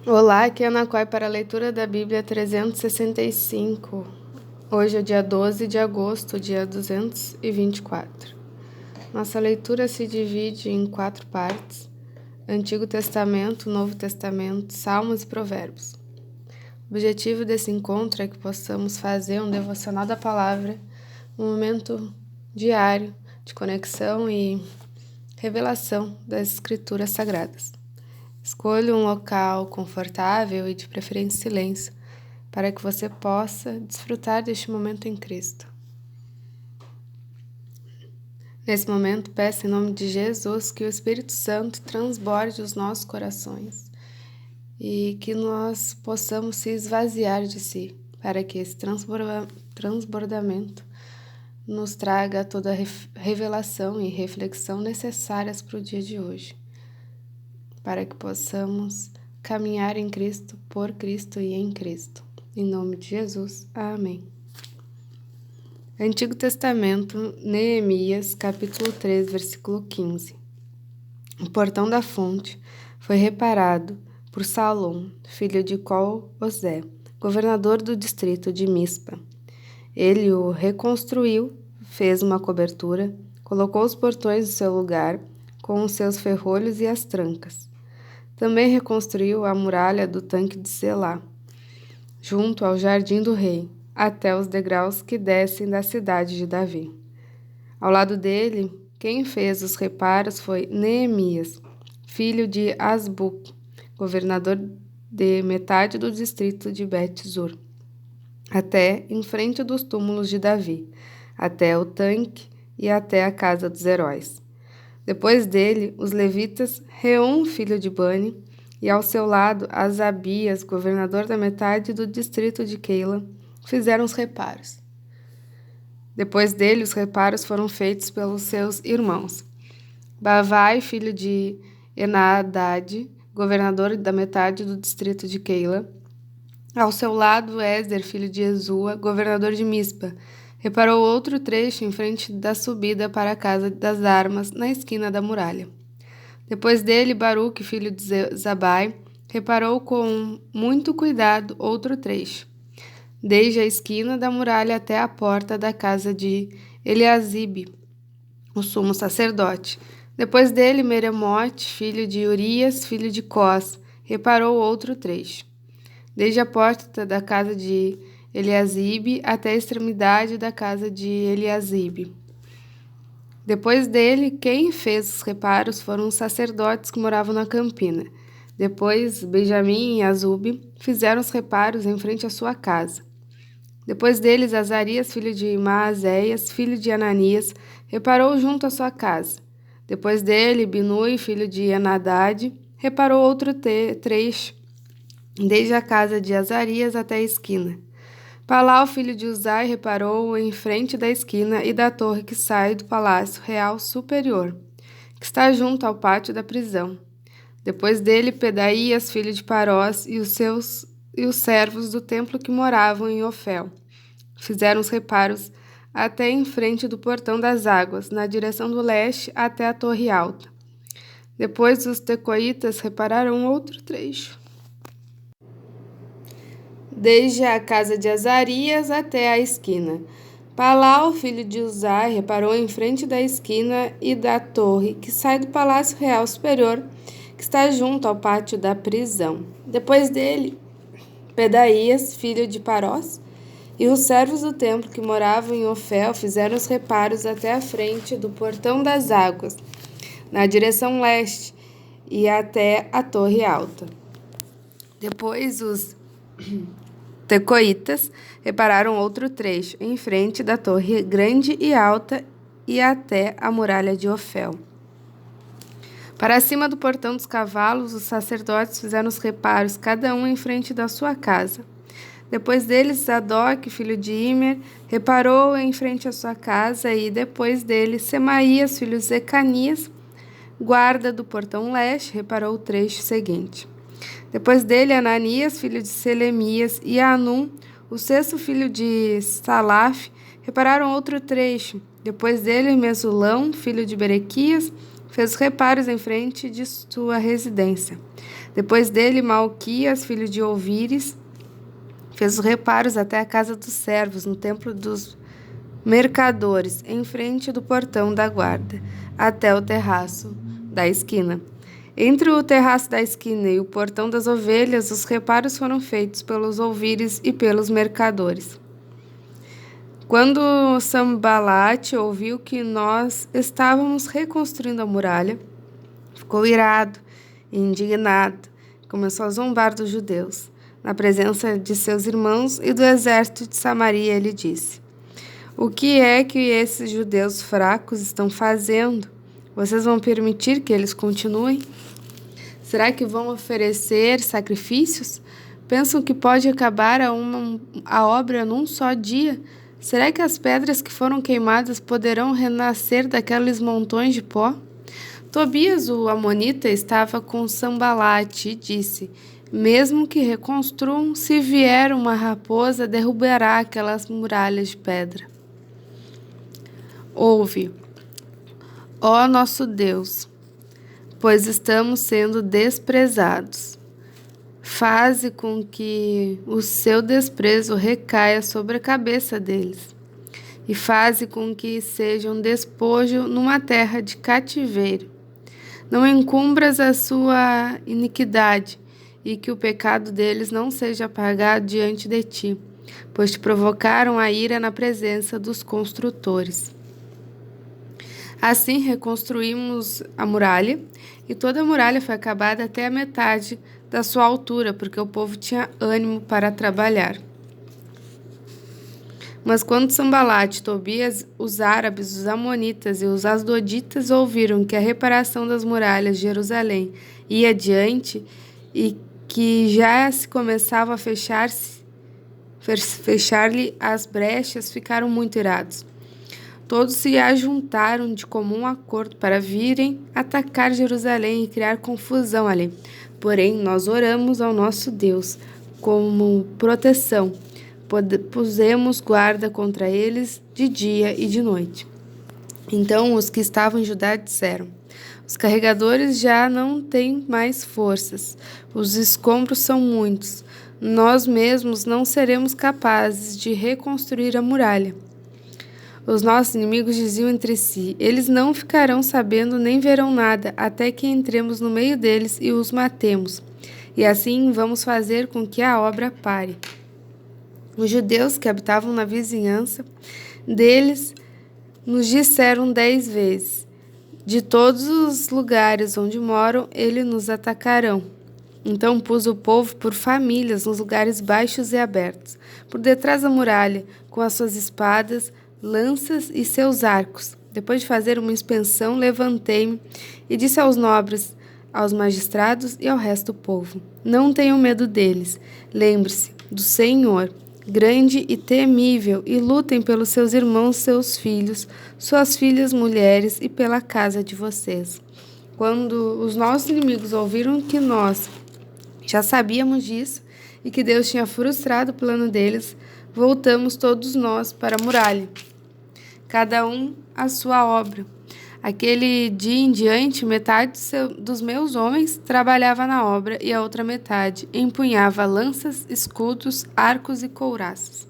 Olá, aqui é Ana Coy para a leitura da Bíblia 365. Hoje é dia 12 de agosto, dia 224. Nossa leitura se divide em 4 partes: Antigo Testamento, Novo Testamento, Salmos e Provérbios. O objetivo desse encontro é que possamos fazer um devocional da palavra, um momento diário de conexão e revelação das Escrituras Sagradas. Escolha um local confortável e de preferência silêncio, para que você possa desfrutar deste momento em Cristo. Nesse momento, peça em nome de Jesus que o Espírito Santo transborde os nossos corações e que nós possamos se esvaziar de si, para que esse transbordamento nos traga toda a revelação e reflexão necessárias para o dia de hoje, para que possamos caminhar em Cristo, por Cristo e em Cristo. Em nome de Jesus. Amém. Antigo Testamento, Neemias, capítulo 3, versículo 15. O portão da fonte foi reparado por Salom, filho de Col-Osé, governador do distrito de Mispa. Ele o reconstruiu, fez uma cobertura, colocou os portões no seu lugar, com os seus ferrolhos e as trancas. Também reconstruiu a muralha do tanque de Selá, junto ao jardim do rei, até os degraus que descem da cidade de Davi. Ao lado dele, quem fez os reparos foi Neemias, filho de Azbuc, governador de metade do distrito de Bet-Zur, até em frente dos túmulos de Davi, até o tanque e até a casa dos heróis. Depois dele, os levitas, Reum, filho de Bani, e ao seu lado, Asabias, governador da metade do distrito de Keila, fizeram os reparos. Depois dele, os reparos foram feitos pelos seus irmãos. Bavai, filho de Enadad, governador da metade do distrito de Keila. Ao seu lado, Ézer, filho de Ezua, governador de Mispa, reparou outro trecho em frente da subida para a casa das armas, na esquina da muralha. Depois dele, Baruque, filho de Zabai, reparou com muito cuidado outro trecho, desde a esquina da muralha até a porta da casa de Eliasibe, o sumo sacerdote. Depois dele, Meremote, filho de Urias, filho de Cós, reparou outro trecho, desde a porta da casa de Eliasibe até a extremidade da casa de Eliasibe. Depois dele, quem fez os reparos foram os sacerdotes que moravam na campina. Depois, Benjamim e Azube fizeram os reparos em frente à sua casa. Depois deles, Azarias, filho de Maazéias, filho de Ananias, reparou junto à sua casa. Depois dele, Binui, filho de Enadad, reparou outro trecho, desde a casa de Azarias até a esquina. Palau, filho de Uzai, reparou em frente da esquina e da torre que sai do palácio real superior, que está junto ao pátio da prisão. Depois dele, Pedaías, filho de Parós, e os servos do templo que moravam em Ofel fizeram os reparos até em frente do portão das águas, na direção do leste até a torre alta. Depois, os tecoitas repararam outro trecho, desde a casa de Azarias até a esquina. Palau, filho de Uzai, reparou em frente da esquina e da torre que sai do Palácio Real Superior, que está junto ao pátio da prisão. Depois dele, Pedaías, filho de Parós, e os servos do templo que moravam em Ofel fizeram os reparos até a frente do portão das águas, na direção leste, e até a torre alta. Depois os tecoitas repararam outro trecho, em frente da torre grande e alta e até a muralha de Ofel. Para cima do portão dos cavalos, os sacerdotes fizeram os reparos, cada um em frente da sua casa. Depois deles, Zadok, filho de Imer, reparou em frente à sua casa, e depois dele, Semaías, filho de Zecanias, guarda do portão leste, reparou o trecho seguinte. Depois dele, Ananias, filho de Selemias, e Anum, o sexto filho de Salaf, repararam outro trecho. Depois dele, Mesulão, filho de Berequias, fez reparos em frente de sua residência. Depois dele, Malquias, filho de Ouvires, fez os reparos até a casa dos servos, no templo dos mercadores, em frente do portão da guarda, até o terraço da esquina. Entre o terraço da esquina e o portão das ovelhas, os reparos foram feitos pelos ouvires e pelos mercadores. Quando Sambalate ouviu que nós estávamos reconstruindo a muralha, ficou irado e indignado, começou a zombar dos judeus. Na presença de seus irmãos e do exército de Samaria, ele disse: o que é que esses judeus fracos estão fazendo? Vocês vão permitir que eles continuem? Será que vão oferecer sacrifícios? Pensam que pode acabar a obra num só dia? Será que as pedras que foram queimadas poderão renascer daqueles montões de pó? Tobias, o amonita, estava com Sambalate e disse: mesmo que reconstruam, se vier uma raposa, derrubará aquelas muralhas de pedra. Ouve, ó nosso Deus, pois estamos sendo desprezados. Faze com que o seu desprezo recaia sobre a cabeça deles, e faze com que sejam despojo numa terra de cativeiro. Não encumbras a sua iniquidade, e que o pecado deles não seja apagado diante de ti, pois te provocaram a ira na presença dos construtores. Assim reconstruímos a muralha, e toda a muralha foi acabada até a metade da sua altura, porque o povo tinha ânimo para trabalhar. Mas quando Sambalate, Tobias, os árabes, os amonitas e os asdoditas ouviram que a reparação das muralhas de Jerusalém ia adiante e que já se começava a fechar-lhe as brechas, ficaram muito irados. Todos se ajuntaram de comum acordo para virem atacar Jerusalém e criar confusão ali. Porém, nós oramos ao nosso Deus como proteção. Pusemos guarda contra eles de dia e de noite. Então os que estavam em Judá disseram: os carregadores já não têm mais forças, os escombros são muitos, nós mesmos não seremos capazes de reconstruir a muralha. Os nossos inimigos diziam entre si: eles não ficarão sabendo nem verão nada, até que entremos no meio deles e os matemos. E assim vamos fazer com que a obra pare. Os judeus que habitavam na vizinhança deles nos disseram 10 vezes: de todos os lugares onde moram, eles nos atacarão. Então pus o povo por famílias nos lugares baixos e abertos, por detrás da muralha, com as suas espadas, lanças e seus arcos. Depois de fazer uma inspeção, levantei-me e disse aos nobres, aos magistrados e ao resto do povo: não tenham medo deles. Lembre-se do Senhor, grande e temível, e lutem pelos seus irmãos, seus filhos, suas filhas mulheres e pela casa de vocês. Quando os nossos inimigos ouviram que nós já sabíamos disso e que Deus tinha frustrado o plano deles, voltamos todos nós para a muralha, cada um a sua obra. Aquele dia em diante, metade dos meus homens trabalhava na obra e a outra metade empunhava lanças, escudos, arcos e couraças.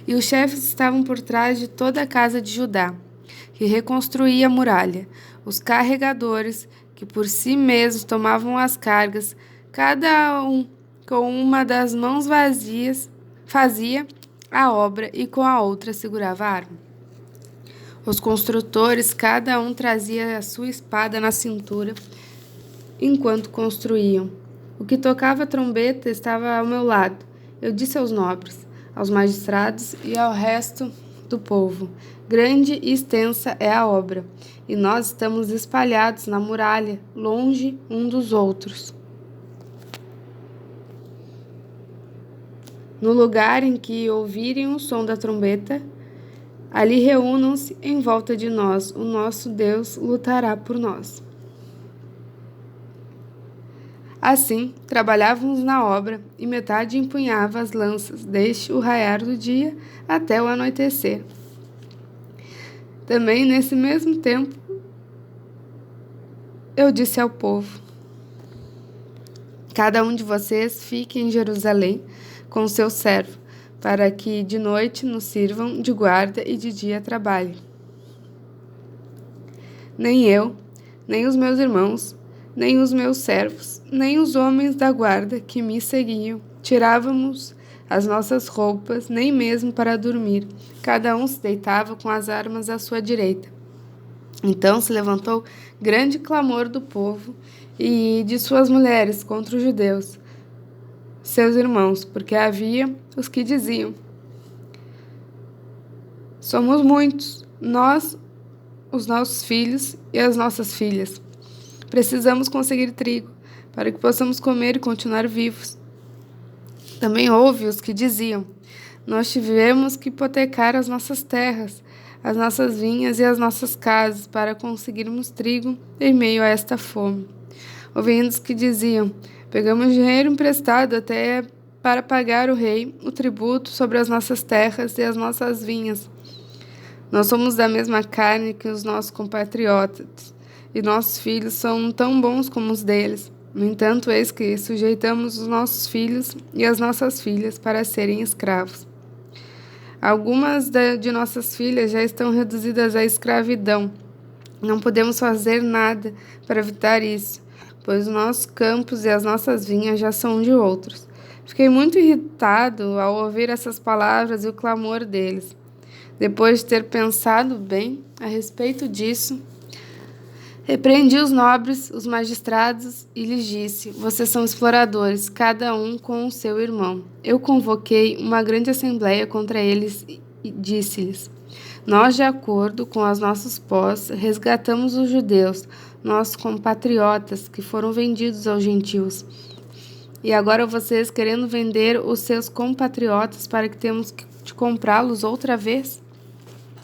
E os chefes estavam por trás de toda a casa de Judá, que reconstruía a muralha. Os carregadores, que por si mesmos tomavam as cargas, cada um com uma das mãos vazias, fazia a obra e com a outra segurava a arma. Os construtores, cada um trazia a sua espada na cintura enquanto construíam. O que tocava a trombeta estava ao meu lado. Eu disse aos nobres, aos magistrados e ao resto do povo: grande e extensa é a obra, e nós estamos espalhados na muralha, longe um dos outros. No lugar em que ouvirem o som da trombeta, ali reúnam-se em volta de nós, o nosso Deus lutará por nós. Assim, trabalhávamos na obra, e metade empunhava as lanças, desde o raiar do dia até o anoitecer. Também, nesse mesmo tempo, eu disse ao povo: Cada um de vocês fique em Jerusalém com o seu servo, para que de noite nos sirvam de guarda e de dia trabalhem. Nem eu, nem os meus irmãos, nem os meus servos, nem os homens da guarda que me seguiam, tirávamos as nossas roupas, nem mesmo para dormir. Cada um se deitava com as armas à sua direita. Então se levantou grande clamor do povo e de suas mulheres contra os judeus, seus irmãos, porque havia os que diziam: somos muitos, nós, os nossos filhos e as nossas filhas. Precisamos conseguir trigo, para que possamos comer e continuar vivos. Também houve os que diziam: nós tivemos que hipotecar as nossas terras, as nossas vinhas e as nossas casas, para conseguirmos trigo em meio a esta fome. Ouvindo os que diziam: pegamos dinheiro emprestado até para pagar o rei o tributo sobre as nossas terras e as nossas vinhas. Nós somos da mesma carne que os nossos compatriotas, e nossos filhos são tão bons como os deles. No entanto, eis que sujeitamos os nossos filhos e as nossas filhas para serem escravos. Algumas de nossas filhas já estão reduzidas à escravidão. Não podemos fazer nada para evitar isso, pois os nossos campos e as nossas vinhas já são de outros. Fiquei muito irritado ao ouvir essas palavras e o clamor deles. Depois de ter pensado bem a respeito disso, repreendi os nobres, os magistrados, e lhes disse: vocês são exploradores, cada um com o seu irmão. Eu convoquei uma grande assembleia contra eles e disse-lhes: nós, de acordo com as nossas posses, resgatamos os judeus, nossos compatriotas, que foram vendidos aos gentios. E agora vocês querendo vender os seus compatriotas para que temos de comprá-los outra vez?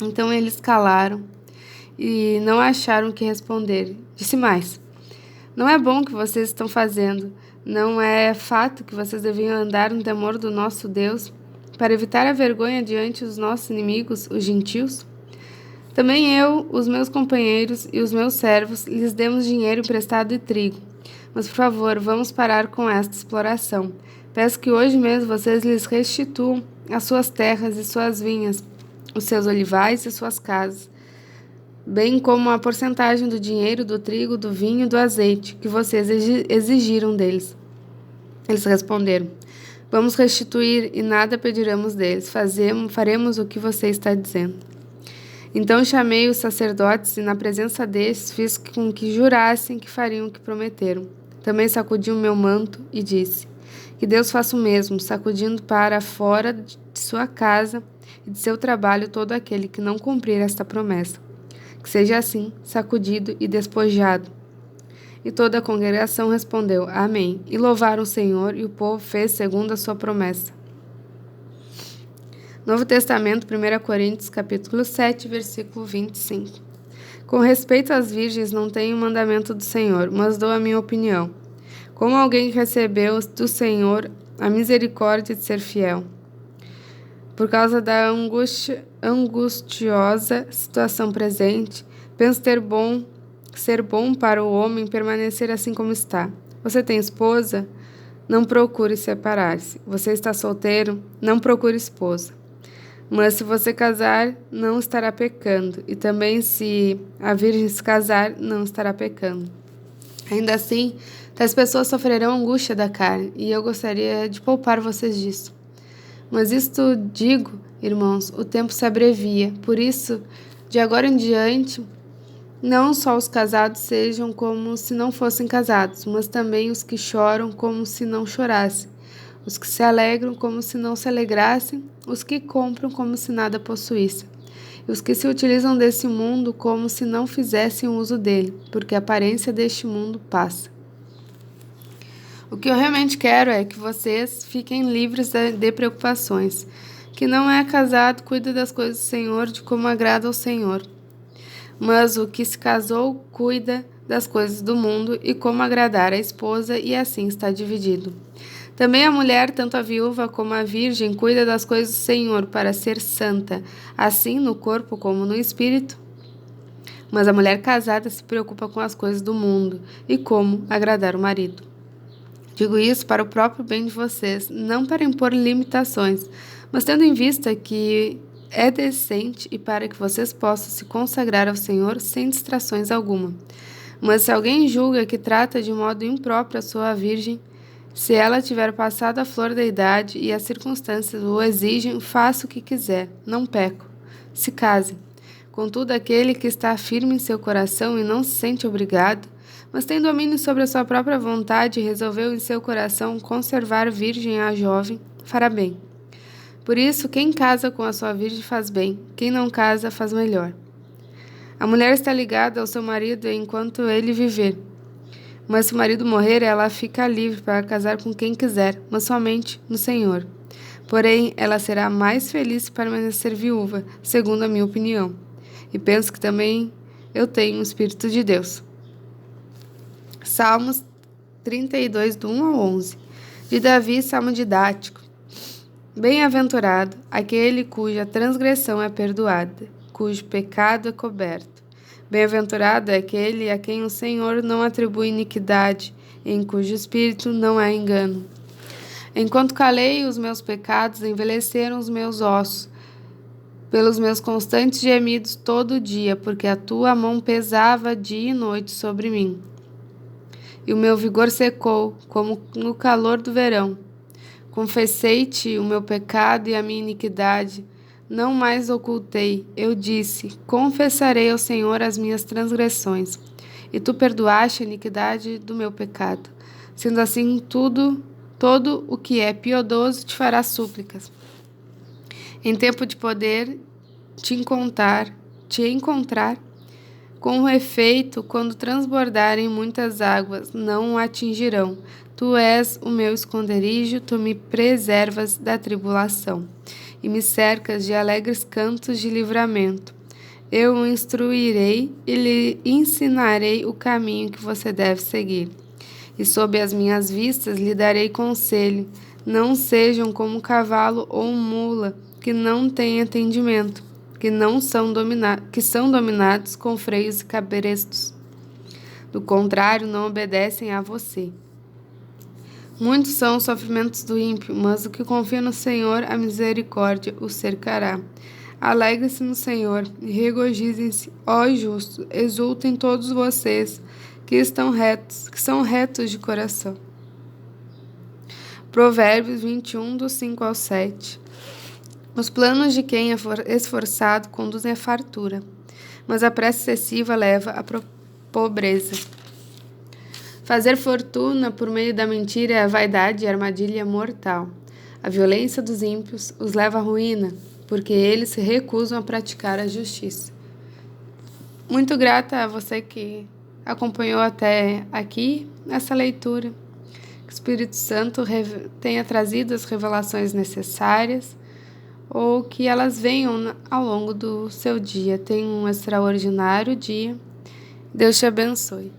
Então eles calaram e não acharam o que responder. Disse mais: não é bom o que vocês estão fazendo. Não é fato que vocês deviam andar no temor do nosso Deus, para evitar a vergonha diante dos nossos inimigos, os gentios? Também eu, os meus companheiros e os meus servos lhes demos dinheiro emprestado e trigo. Mas, por favor, vamos parar com esta exploração. Peço que hoje mesmo vocês lhes restituam as suas terras e suas vinhas, os seus olivais e suas casas, bem como a porcentagem do dinheiro, do trigo, do vinho e do azeite que vocês exigiram deles. Eles responderam: vamos restituir e nada pediremos deles. Faremos o que você está dizendo. Então chamei os sacerdotes e, na presença destes, fiz com que jurassem que fariam o que prometeram. Também sacudi o meu manto e disse: que Deus faça o mesmo, sacudindo para fora de sua casa e de seu trabalho todo aquele que não cumprir esta promessa. Que seja assim, sacudido e despojado. E toda a congregação respondeu: amém. E louvaram o Senhor, e o povo fez segundo a sua promessa. Novo Testamento, 1 Coríntios, capítulo 7, versículo 25. Com respeito às virgens, não tenho mandamento do Senhor, mas dou a minha opinião. Como alguém que recebeu do Senhor a misericórdia de ser fiel. Por causa da angustiosa situação presente, penso ser bom para o homem permanecer assim como está. Você tem esposa? Não procure separar-se. Você está solteiro? Não procure esposa. Mas se você casar, não estará pecando. E também se a virgem se casar, não estará pecando. Ainda assim, tais pessoas sofrerão angústia da carne, e eu gostaria de poupar vocês disso. Mas isto digo, irmãos, o tempo se abrevia. Por isso, de agora em diante, não só os casados sejam como se não fossem casados, mas também os que choram como se não chorassem, os que se alegram como se não se alegrassem, os que compram como se nada possuíssem, e os que se utilizam desse mundo como se não fizessem uso dele, porque a aparência deste mundo passa. O que eu realmente quero é que vocês fiquem livres de preocupações. Que não é casado cuida das coisas do Senhor de como agrada ao Senhor. Mas o que se casou cuida das coisas do mundo e como agradar a esposa, e assim está dividido. Também a mulher, tanto a viúva como a virgem, cuida das coisas do Senhor para ser santa, assim no corpo como no espírito. Mas a mulher casada se preocupa com as coisas do mundo e como agradar o marido. Digo isso para o próprio bem de vocês, não para impor limitações, mas tendo em vista que é decente e para que vocês possam se consagrar ao Senhor sem distrações alguma. Mas se alguém julga que trata de modo impróprio a sua virgem, se ela tiver passado a flor da idade e as circunstâncias o exigem, faça o que quiser, não peco. Se case. Contudo, aquele que está firme em seu coração e não se sente obrigado, mas tem domínio sobre a sua própria vontade e resolveu em seu coração conservar virgem a jovem, fará bem. Por isso, quem casa com a sua virgem faz bem, quem não casa faz melhor. A mulher está ligada ao seu marido enquanto ele viver. Mas se o marido morrer, ela fica livre para casar com quem quiser, mas somente no Senhor. Porém, ela será mais feliz se permanecer viúva, segundo a minha opinião. E penso que também eu tenho o Espírito de Deus. Salmos 32, do 1 ao 11. De Davi, salmo didático. Bem-aventurado aquele cuja transgressão é perdoada, cujo pecado é coberto. Bem-aventurado é aquele a quem o Senhor não atribui iniquidade, em cujo espírito não há engano. Enquanto calei os meus pecados, envelheceram os meus ossos, pelos meus constantes gemidos todo dia, porque a tua mão pesava dia e noite sobre mim. E o meu vigor secou, como no calor do verão. Confessei-te o meu pecado e a minha iniquidade, não mais ocultei. Eu disse, confessarei ao Senhor as minhas transgressões, e tu perdoaste a iniquidade do meu pecado. Sendo assim, todo o que é piedoso te fará súplicas. Em tempo de poder te encontrar, com efeito, quando transbordarem muitas águas, não o atingirão. Tu és o meu esconderijo, tu me preservas da tribulação, e me cercas de alegres cantos de livramento. Eu o instruirei e lhe ensinarei o caminho que você deve seguir. E sob as minhas vistas lhe darei conselho. Não sejam como um cavalo ou mula, que não têm entendimento, que são dominados com freios e cabrestos. Do contrário, não obedecem a você. Muitos são os sofrimentos do ímpio, mas o que confia no Senhor, a misericórdia o cercará. Alegre-se no Senhor e regozijem-se, ó justos, exultem todos vocês que são retos de coração. Provérbios 21, do 5 ao 7. Os planos de quem é esforçado conduzem à fartura, mas a pressa excessiva leva à pobreza. Fazer fortuna por meio da mentira é a vaidade e a armadilha mortal. A violência dos ímpios os leva à ruína, porque eles se recusam a praticar a justiça. Muito grata a você que acompanhou até aqui essa leitura. Que o Espírito Santo tenha trazido as revelações necessárias ou que elas venham ao longo do seu dia. Tenha um extraordinário dia. Deus te abençoe.